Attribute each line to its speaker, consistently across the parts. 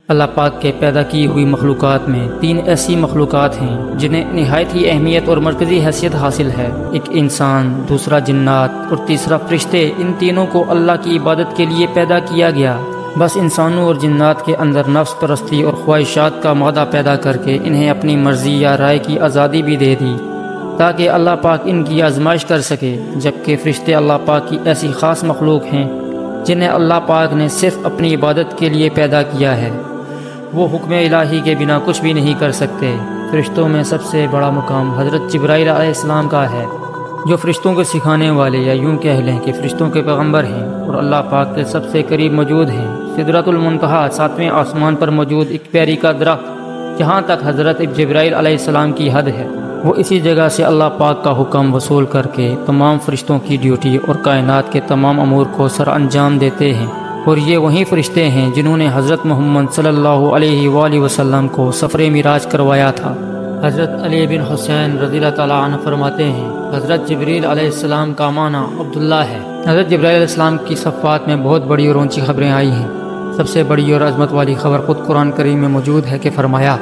Speaker 1: اللہ پاک کے پیدا کی ہوئی مخلوقات میں تین ایسی مخلوقات ہیں جنہیں نہایت ہی اہمیت اور مرکزی حیثیت حاصل ہے۔ ایک انسان، دوسرا جنات اور تیسرا فرشتے۔ ان تینوں کو اللہ کی عبادت کے لیے پیدا کیا گیا۔ بس انسانوں اور جنات کے اندر نفس پرستی اور خواہشات کا مادہ پیدا کر کے انہیں اپنی مرضی یا رائے کی آزادی بھی دے دی تاکہ اللہ پاک ان کی آزمائش کر سکے، جبکہ فرشتے اللہ پاک کی ایسی خاص مخلوق ہیں جنہیں اللہ پاک نے صرف اپنی عبادت کے لیے پیدا کیا ہے۔ وہ حکم الہی کے بنا کچھ بھی نہیں کر سکتے۔ فرشتوں میں سب سے بڑا مقام حضرت جبرائیل علیہ السلام کا ہے، جو فرشتوں کو سکھانے والے یا یوں کہہ لیں کہ فرشتوں کے پیغمبر ہیں اور اللہ پاک کے سب سے قریب موجود ہیں۔ سدرۃ المنتہا 7ویں آسمان پر موجود ایک پیری کا درخت، جہاں تک حضرت جبرائیل علیہ السلام کی حد ہے، وہ اسی جگہ سے اللہ پاک کا حکم وصول کر کے تمام فرشتوں کی ڈیوٹی اور کائنات کے تمام امور کو سر انجام دیتے ہیں۔ اور یہ وہی فرشتے ہیں جنہوں نے حضرت محمد صلی اللہ علیہ وآلہ وسلم کو سفر معراج کروایا تھا۔ حضرت علی بن حسین رضی اللہ تعالیٰ عنہ فرماتے ہیں، حضرت جبریل علیہ السلام کا معنی عبداللہ ہے۔ حضرت جبرائیل علیہ السلام کی صفات میں بہت بڑی اور اونچی خبریں آئی ہیں۔ سب سے بڑی اور عظمت والی خبر خود قرآن کریم میں موجود ہے کہ فرمایا،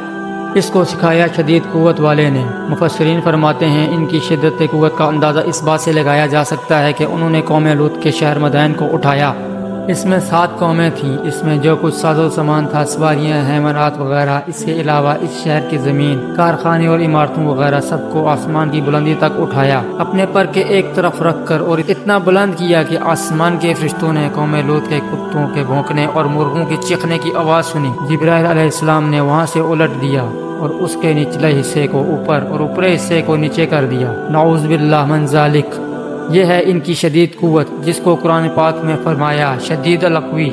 Speaker 1: اس کو سکھایا شدید قوت والے نے۔ مفسرین فرماتے ہیں ان کی شدت قوت کا اندازہ اس بات سے لگایا جا سکتا ہے کہ انہوں نے قوم لوط کے شہر مدائن کو اٹھایا۔ اس میں 7 قومیں تھیں۔ اس میں جو کچھ ساز و سامان تھا، سواریاں، حیوانات وغیرہ، اس کے علاوہ اس شہر کی زمین، کارخانے اور عمارتوں وغیرہ سب کو آسمان کی بلندی تک اٹھایا، اپنے پر کے ایک طرف رکھ کر، اور اتنا بلند کیا کہ آسمان کے فرشتوں نے قوم لوط کے کتوں کے بھونکنے اور مرغوں کے چیخنے کی آواز سنی۔ جبرائیل علیہ السلام نے وہاں سے الٹ دیا اور اس کے نچلے حصے کو اوپر اور اوپرے حصے کو نیچے کر دیا۔ نعوذ باللہ من ذالک۔ یہ ہے ان کی شدید قوت، جس کو قرآن پاک میں فرمایا شدید القوی۔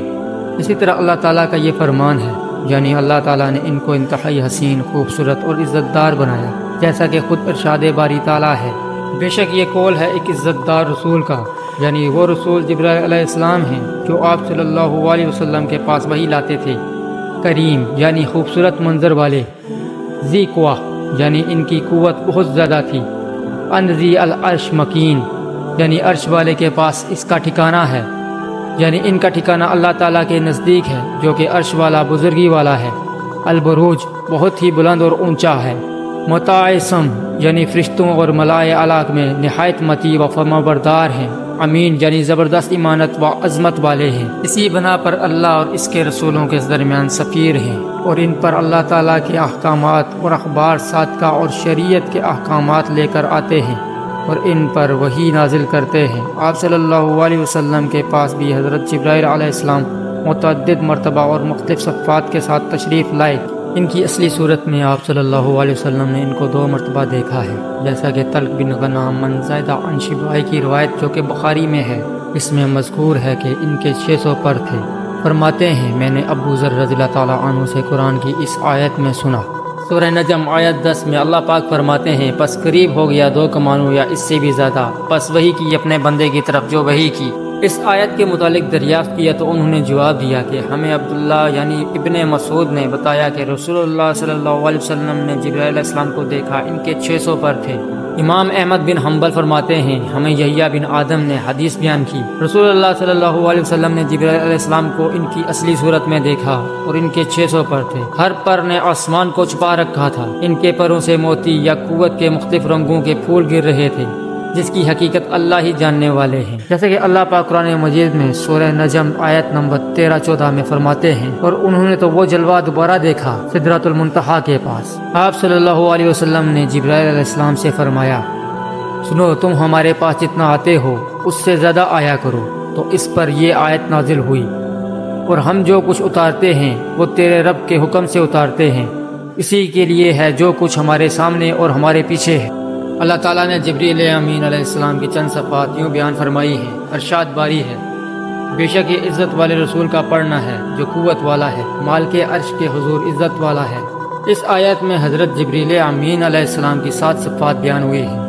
Speaker 1: اسی طرح اللہ تعالیٰ کا یہ فرمان ہے، یعنی اللہ تعالیٰ نے ان کو انتہائی حسین، خوبصورت اور عزت دار بنایا، جیسا کہ خود ارشاد باری تعالیٰ ہے۔ بے شک یہ قول ہے ایک عزت دار رسول کا، یعنی وہ رسول جبرائیل علیہ السلام ہیں جو آپ صلی اللہ علیہ وسلم کے پاس وحی لاتے تھے۔ کریم یعنی خوبصورت منظر والے، ذی قوہ یعنی ان کی قوت بہت زیادہ تھی، ان ذی العرش مکین یعنی عرش والے کے پاس اس کا ٹھکانہ ہے، یعنی ان کا ٹھکانہ اللہ تعالیٰ کے نزدیک ہے جو کہ عرش والا بزرگی والا ہے۔ البروج بہت ہی بلند اور اونچا ہے۔ متعصم یعنی فرشتوں اور ملائے اعلیٰ میں نہایت مطیع و فرمانبردار ہیں۔ امین یعنی زبردست ایمانت و عظمت والے ہیں۔ اسی بنا پر اللہ اور اس کے رسولوں کے درمیان سفیر ہیں، اور ان پر اللہ تعالیٰ کے احکامات اور اخبار صادقہ اور شریعت کے احکامات لے کر آتے ہیں اور ان پر وحی نازل کرتے ہیں۔ آپ صلی اللہ علیہ وسلم کے پاس بھی حضرت جبرائیل علیہ السلام متعدد مرتبہ اور مختلف صفات کے ساتھ تشریف لائے۔ ان کی اصلی صورت میں آپ صلی اللہ علیہ وسلم نے ان کو 2 مرتبہ دیکھا ہے، جیسا کہ طلق بن غنام من زائدہ عن شبائی کی روایت جو کہ بخاری میں ہے، اس میں مذکور ہے کہ ان کے 600 پر تھے۔ فرماتے ہیں میں نے ابو ذر رضی اللہ تعالیٰ عنہ سے قرآن کی اس آیت میں سنا۔ سورہ نجم آیت 10 میں اللہ پاک فرماتے ہیں، پس قریب ہو گیا 2 کمانوں یا اس سے بھی زیادہ، پس وحی کی اپنے بندے کی طرف جو وحی کی۔ اس آیت کے متعلق دریافت کیا تو انہوں نے جواب دیا کہ ہمیں عبداللہ یعنی ابن مسعود نے بتایا کہ رسول اللہ صلی اللہ علیہ وسلم نے جبرائیل علیہ السلام کو دیکھا، ان کے 600 پر تھے۔ امام احمد بن حنبل فرماتے ہیں ہمیں یحییٰ بن آدم نے حدیث بیان کی، رسول اللہ صلی اللہ علیہ وسلم نے جبرائیل علیہ السلام کو ان کی اصلی صورت میں دیکھا اور ان کے 600 پر تھے۔ ہر پر نے آسمان کو چھپا رکھا تھا، ان کے پروں سے موتی یا قوت کے مختلف رنگوں کے پھول گر رہے تھے، جس کی حقیقت اللہ ہی جاننے والے ہیں۔ جیسے کہ اللہ پاک قرآن مجید میں سورہ نجم آیت نمبر 13-14 میں فرماتے ہیں، اور انہوں نے تو وہ جلوہ دوبارہ دیکھا سدرۃ المنتہا کے پاس۔ آپ صلی اللہ علیہ وسلم نے جبرائیل علیہ السلام سے فرمایا، سنو تم ہمارے پاس جتنا آتے ہو اس سے زیادہ آیا کرو۔ تو اس پر یہ آیت نازل ہوئی، اور ہم جو کچھ اتارتے ہیں وہ تیرے رب کے حکم سے اتارتے ہیں، اسی کے لیے ہے جو کچھ ہمارے سامنے اور ہمارے پیچھے ہے۔ اللہ تعالیٰ نے جبریل امین علیہ السلام کی چند صفات یوں بیان فرمائی ہیں۔ ارشاد باری ہے، بے شک یہ عزت والے رسول کا پڑھنا ہے جو قوت والا ہے، مالک عرش کے حضور عزت والا ہے۔ اس آیت میں حضرت جبریل امین علیہ السلام کی 7 صفات بیان ہوئی ہیں،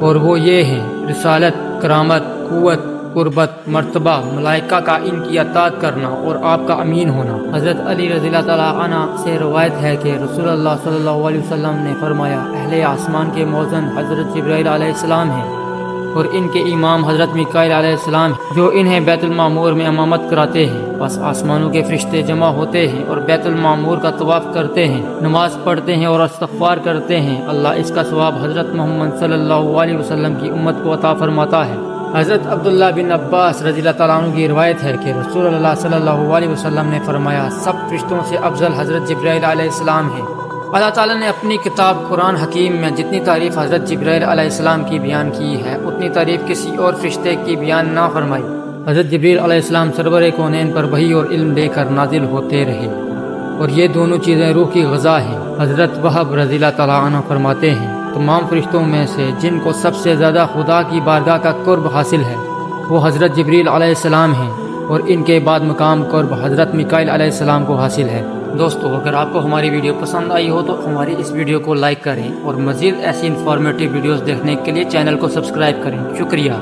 Speaker 1: اور وہ یہ ہیں: رسالت، کرامت، قوت، قربت، مرتبہ، ملائکہ کا ان کی اطاعت کرنا اور آپ کا امین ہونا۔ حضرت علی رضی اللہ تعالیٰ عنہ سے روایت ہے کہ رسول اللہ صلی اللہ علیہ وسلم نے فرمایا، اہل آسمان کے موزن حضرت جبرائیل علیہ السلام ہیں، اور ان کے امام حضرت میکائیل علیہ السلام جو انہیں بیت المعمور میں امامت کراتے ہیں۔ بس آسمانوں کے فرشتے جمع ہوتے ہیں اور بیت المعمور کا طواف کرتے ہیں، نماز پڑھتے ہیں اور استغفار کرتے ہیں، اللہ اس کا ثواب حضرت محمد صلی اللہ علیہ وسلم کی امت کو عطا فرماتا ہے۔ حضرت عبداللہ بن عباس رضی اللہ تعالیٰ عنہ کی روایت ہے کہ رسول اللہ صلی اللہ علیہ وسلم نے فرمایا، سب فرشتوں سے افضل حضرت جبرائیل علیہ السلام ہیں۔ اللہ تعالیٰ نے اپنی کتاب قرآن حکیم میں جتنی تعریف حضرت جبرائیل علیہ السلام کی بیان کی ہے، اتنی تعریف کسی اور فرشتے کی بیان نہ فرمائی۔ حضرت جبرائیل علیہ السلام سرور کونین پر وحی اور علم لے کر نازل ہوتے رہے، اور یہ دونوں چیزیں روح کی غذا ہیں۔ حضرت وہب رضی اللہ تعالیٰ عنہ فرماتے ہیں، تمام فرشتوں میں سے جن کو سب سے زیادہ خدا کی بارگاہ کا قرب حاصل ہے وہ حضرت جبرائیل علیہ السلام ہیں، اور ان کے بعد مقام قرب حضرت میکائیل علیہ السلام کو حاصل ہے۔ دوستو، اگر آپ کو ہماری ویڈیو پسند آئی ہو تو ہماری اس ویڈیو کو لائک کریں، اور مزید ایسی انفارمیٹیو ویڈیوز دیکھنے کے لیے چینل کو سبسکرائب کریں۔ شکریہ۔